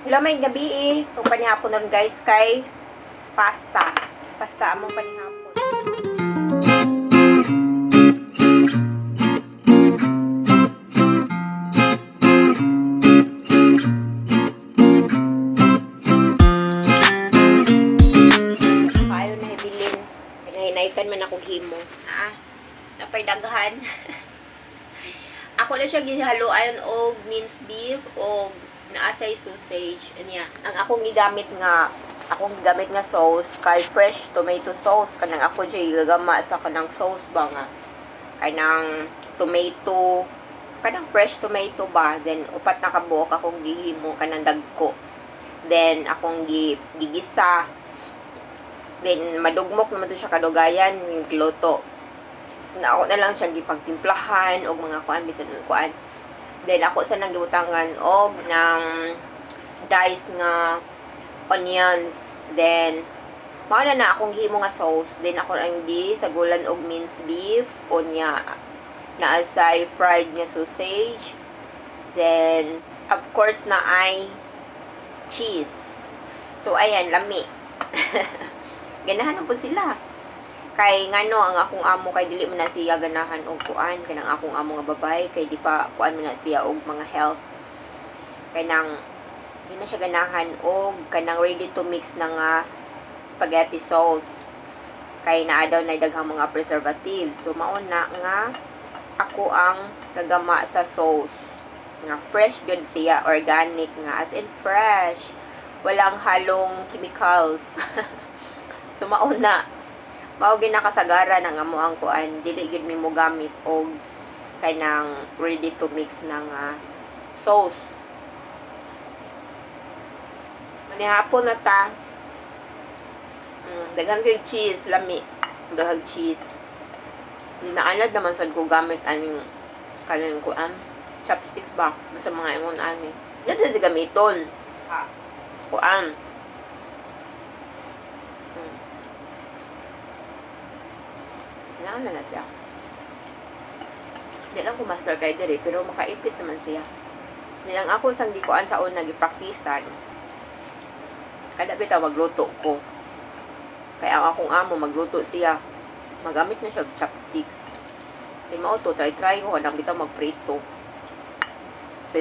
Hello, may gabi eh. Itong panihapon nun guys kay pasta. Pasta among panihapon. Kayo na hibilin. Hinahinaykan man akong himo. Napay daghan. Ako na siya gihaluan og minced beef o naasay sausage. Anya, ang akong gigamit nga sauce kay fresh tomato sauce kanang ako jay gagama sa kanang sauce ba nga kanang tomato kanang fresh tomato ba, then upat na kabuok akong gihimo kanang dagko, then akong gigisa, then madugmok naman to siya kadugayan yung luto na ako na lang siya gipagtimplahan og mga kuan bisan kuan. Then ako sa nang gibutangan og ng diced nga onions. Then mao na akong gihimo nga sauce. Then ako ang sagulan og minced beef, onya na asay fried nga sausage. Then of course na ay cheese. So ayan, lami. Ganahan po sila. Kay ngano ang akong amo kay dili man na siya ganahan og kuan kanang akong amo nga babay kay di pa kuan man na siya og mga health. Kay nang di na siya ganahan og kanang ready to mix na nga spaghetti sauce. Kay naa daw na daghang mga preservatives. So mao na nga ako ang nagama sa sauce. Nga fresh good siya, organic nga as in fresh. Walang halong chemicals. So mao na mao ginakasagara nang amo ang kuan, dili gyud mi mo gamit og kanang ready to mix nang sauce. Manihapon na ta. Daghang kay cheese, lami. Daghang cheese. Dinaanad naman sad ko gamit aning kanang kuan, chopsticks ba sa mga ingon ani. Dito sa gamiton. Kuan. Na siya. Di lang ko master kay diri pero makaipit naman siya. Nilang ako sang di ko an sa una gipraktisan. Kada bitaw magluto ko. Kaya ang akong amo magluto siya. Magamit na siya og chopsticks. Kay mao to try ko nang bitaw magprito.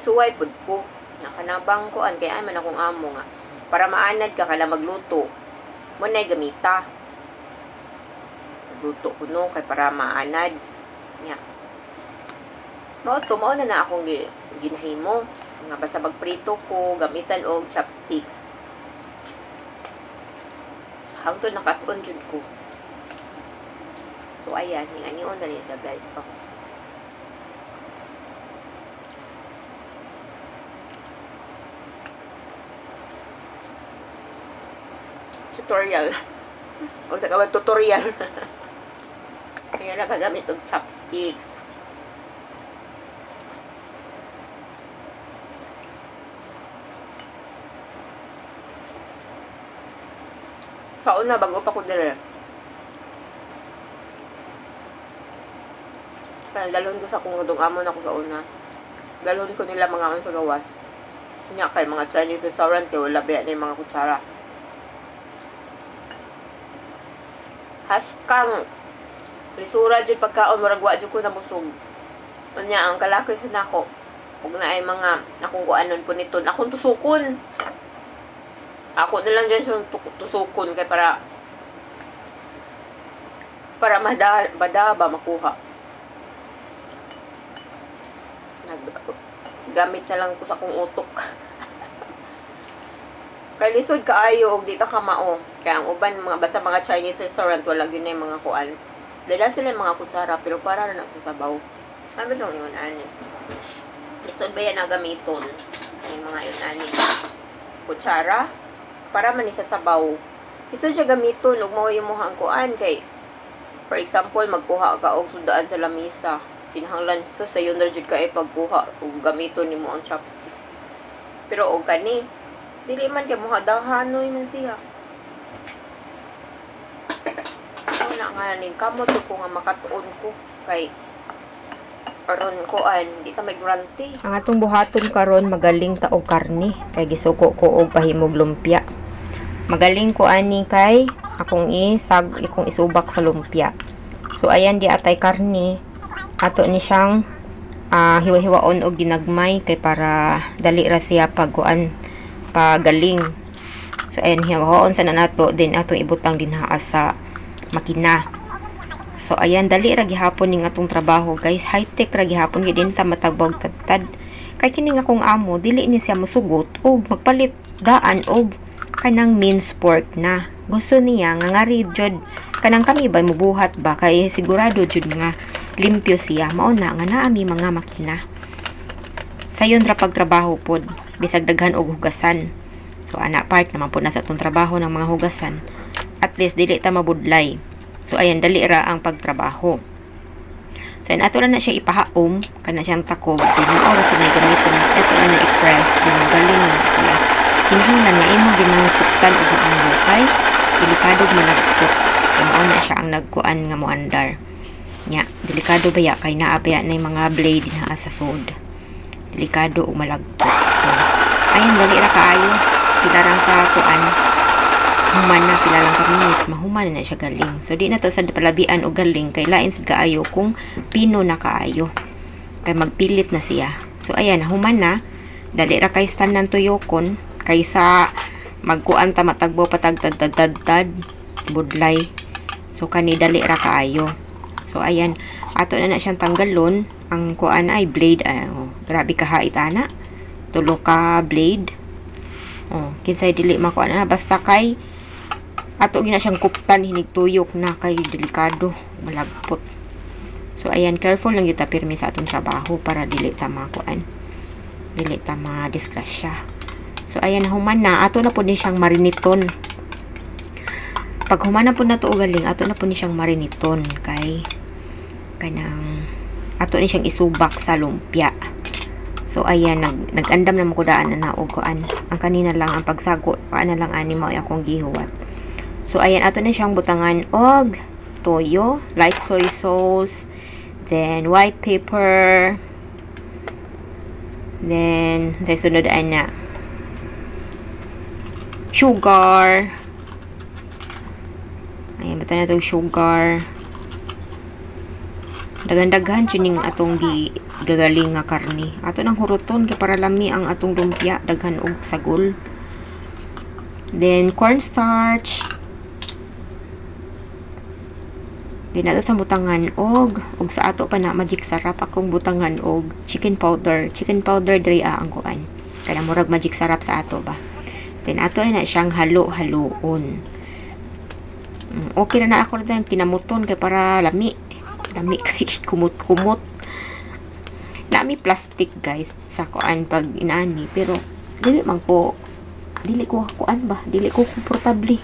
Suway pud ko. Nakanabang ko an kay ay man akong amo nga para maanad ka kala magluto. Mo nay gamita. Luto ko no kay para maanad nya. Mao na akong ginahimo nga basta magprito ko gamitan og chopsticks. Hangtod nakaton jud ko. So ayan, anion na niya guys. Tutorial. O sa kawan tutorial. Kaya nakagamit og chopsticks. Sa una, bago pa ko dire. Kaya dalhon ko sa kung amon ako sa una. Dalhon ko nila mga on sa gawas. Nya kay mga Chinese restaurant kay wala ba na yung mga kutsara. Haskang lisura jud pagkaon murag wa jud ko nabusog. Unya ang kalakoy sa nako. Ug na ay mga akong kuanon po nito, akong tusukon. Ako na lang dyan siya tusukon kay para madaba makuha. Gamit na lang ko sa akong utok. Kay lisod kaayo og di ta kamao. Kaya ang uban mga basta mga Chinese restaurant wala gyud na mga kuan. Dala sila mga kutsara pero para na sa sabaw. Sabi dong yun ani. Ito ba yan na gamiton? Yung mga yun ani. Kutsara para man sa sabaw. Iso siya gamiton ug mao yung muhang kuan kay for example magkuha ka og sudaan sa lamisa. Kinahanglan so sa yun jud ka pagkuha ug gamiton nimo ang chopstick. Pero og kani dili man kay muhadahanoy man siya. Na nga ning kamot ko nga makatuon ko kay Karon kuan, di ta migrante. Ang atong buhaton karon magaling ta og karne kay gisuko ko og pahimog lumpia. Magaling ko ani kay akong isubak sa lumpia. So ayan di atay karne. Ato ni siyang hiwa-hiwaon og ginagmay kay para dali ra siya pagkuan pagaling. So ayan hiwa-hiwaon sa nato din atong ibutang dinha sa makina. So ayan dali ra gihapon ning atong trabaho guys, high tech ra gihapon gid ta matagbog tad kay kini nga kung amo dili ni siya mosugot og magpalit daan og kanang minced pork na. Gusto niya nga ngari jud kanang kami ba mubuhat ba kay sigurado jud nga limpyo siya mao na nga naami mga makina. Sayon ra pagtrabaho pod bisag daghan og hugasan. So ana part naman po na sa atong trabaho ng mga hugasan. At least dili ta mabudlay. So, ayan, dali ra ang pagtrabaho. So, ayan, ato na siya ipahaom, kana siyang takob. Then, yung oras na gamitin, ato na i-press, din galing na siya. Hinahanglan na imo ginangkutan o ang bukay, delikado managkot. Yung na siya ang nagkuan nga moandar. Nya, delikado ba ya, kay naabaya na yung mga blade na sa sod. Delikado o malagkot. So, ayan, dali ra kaayo. Pilarang ka kuan. Human na pila lang ka minutes, mahuman na siya galing. So, di na to sa palabian o galing, kay lain sa kaayo kung pino na kaayo. Kay magpilit na siya. So, ayan, human na. Dali ra kay stand ng tuyokon, kaysa magkuan ta matagbo patagtad-tad budlay. So, kani dali ra kaayo. So, ayan, ato na siyang tanggalon. Ang kuan ay blade. Grabe ka hait, ana. Tulo ka blade. Kinsay dili makuan na. Basta kay ato gina siyang kuptan, hinigtuyok na kay delikado, malagpot. So, ayan, careful lang kita pirmi sa atong trabaho para dili ta makuan. Dili ta ma-disgrasya. So, ayan, human na. Ato na po ni siyang mariniton. Pag human na po na to galing, ato na po ni siyang mariniton kay kanang ato ni siyang isubak sa lumpia. So, ayan, nag-andam na makudaan na nauguan. Ang kanina lang, ang pagsagot, paano lang ani mo akong gihuwat. So, ayan, ato na siyang butangan og toyo, light soy sauce, then white pepper, then, sa sunod na sugar. Ayan, butan na itong sugar. Dagan-daghan tuning atong gagaling nga karni. Ato nang huruton kay para lami ang atong lumpia, daghan og sagol. Then cornstarch. Then ato sa butangan og sa ato pa na magic sarap akong butangan og chicken powder. Chicken powder diri ang kuan. Kana murag magic sarap sa ato ba. Then ato na siyang halo-haloon. Okay na ako na kinamuton kay para lami. Lami kay kumot-kumot. Dami plastic guys sa kuan pag inaani, pero dili ko kuan ba, dili ko komportable.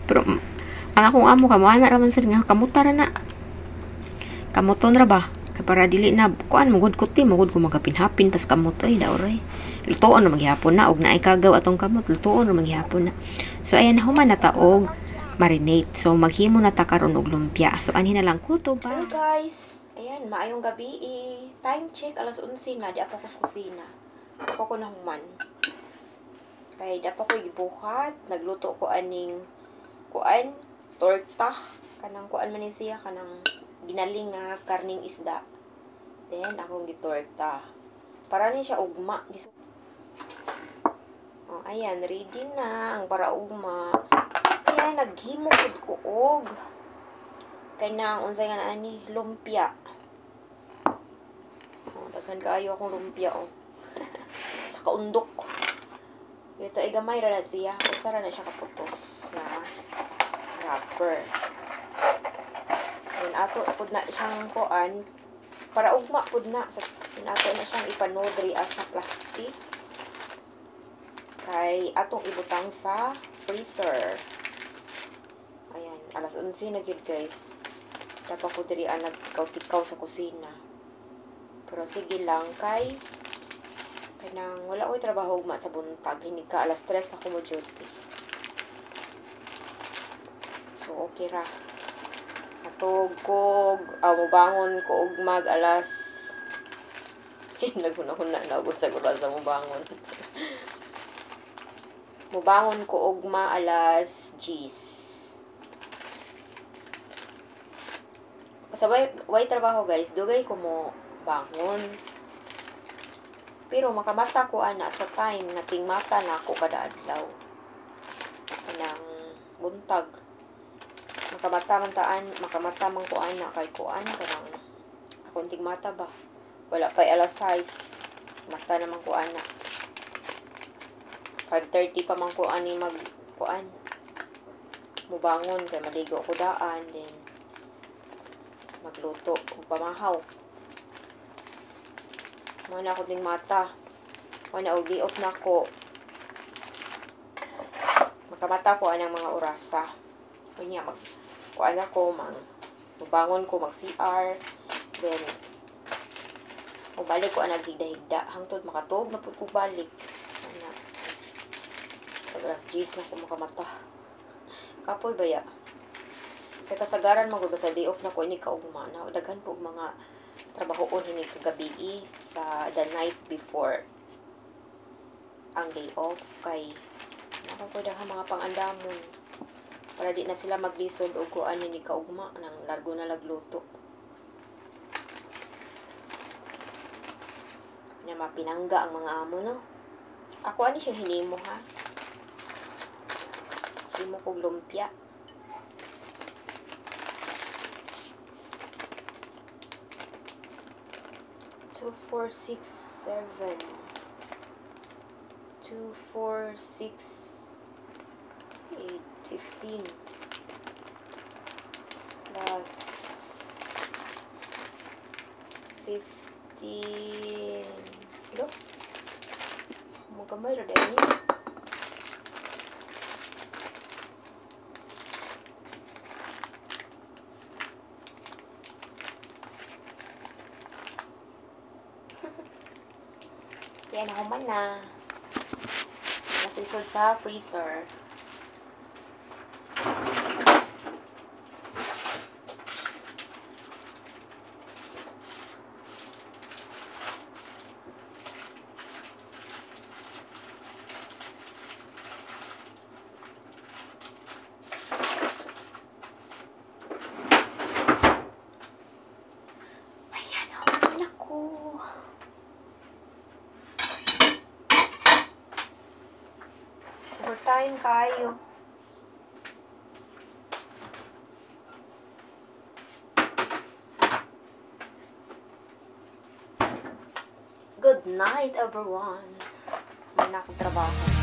Pero ang akong amo kamo ana ra man sir nga kamutara na. Kamuton ra ba? Kay para dili na kuan magud ko magapin-hapin pas kamot ay daoray. Lutoon ra maghihapon na og naay kagaw atong kamot, lutoon ra maghihapon na. So ayan, human na ta og marinate. So maghimo na ta karon og lumpia. So anhin na lang kuto ba. Hello guys. Ayan, maayong gabi. Time check, alas 11 na. Di ako sa kusina. Ako ko nahuman. Kaya di ako gibuhat. Nagluto ko aning kuan, torta. Kanang kuan man siya, kanang ginaling nga karning isda. Then, akong gitorta. Para ni siya ugma. Ayan, ready na ang para ugma. Kaya naghimog ko og kay na unsay nga ani lumpia. Daghan kaayo akong lumpia sa kaundok. Ito ay gamay ra na siya. Usara na siya kaputos na wrapper. Then ato pud na siyang kuan para ugma pud na sa ato na siyang ipanodri sa plastic. Kay atong ibutang sa freezer. Ayan, alas 11 na gyud guys. Dapat ko diri nagtikaw-tikaw sa kusina. Pero sige lang kay nang wala ko'y trabaho ugma sa buntag. Hinig ka alas 3 ako mo duty. So okay ra. Atog ko, mabangon ko ugmag alas Naghuna-huna na ako sa gulasa mo bangon. Mubangon ko ugma alas 10. Sa way trabaho guys, dugay ko mo bangon. Pero makamata ko ana sa time na tingmata na ako kada adlaw. Kanang buntag. Makamata man ko ana kay ko ana kanang akong tingmata ba. Wala pa alas 6. Mata naman ko ana. 5:30 pa man ko ani magkuan. Mubangon kay maligo ko daan then magluto ug pamahaw. Mana ako ding mata. Mana og di off na ko. Makamata ko anang mga orasa. Kunya kuan ako mubangon ko mag CR then balik ko anang higda-higda hangtod makatuog na pud ko balik. Ana. Alas 10 na ko makamata. Kapoy baya. Kaya kasagaran magod sa day off na ko ini kaugma na daghan po mga trabahoon ini kagabi sa the night before ang day off kay nakapwede ka mga pangandamon para di na sila maglisod o kuan ni kaugma nang largo na lagluto na mapinangga ang mga amo no. Ako ani siya hinimo ha. Hinimo kog lumpia. 2, 4, 6, 7. 2, 4, 6, 8, 15. Plus 15. Ilo? Magamay ra dahil niya. Yan ako man na. Napisod sa freezer. Ayan ako man ako. Overtime kayo. Good night, everyone. May na akong trabaho.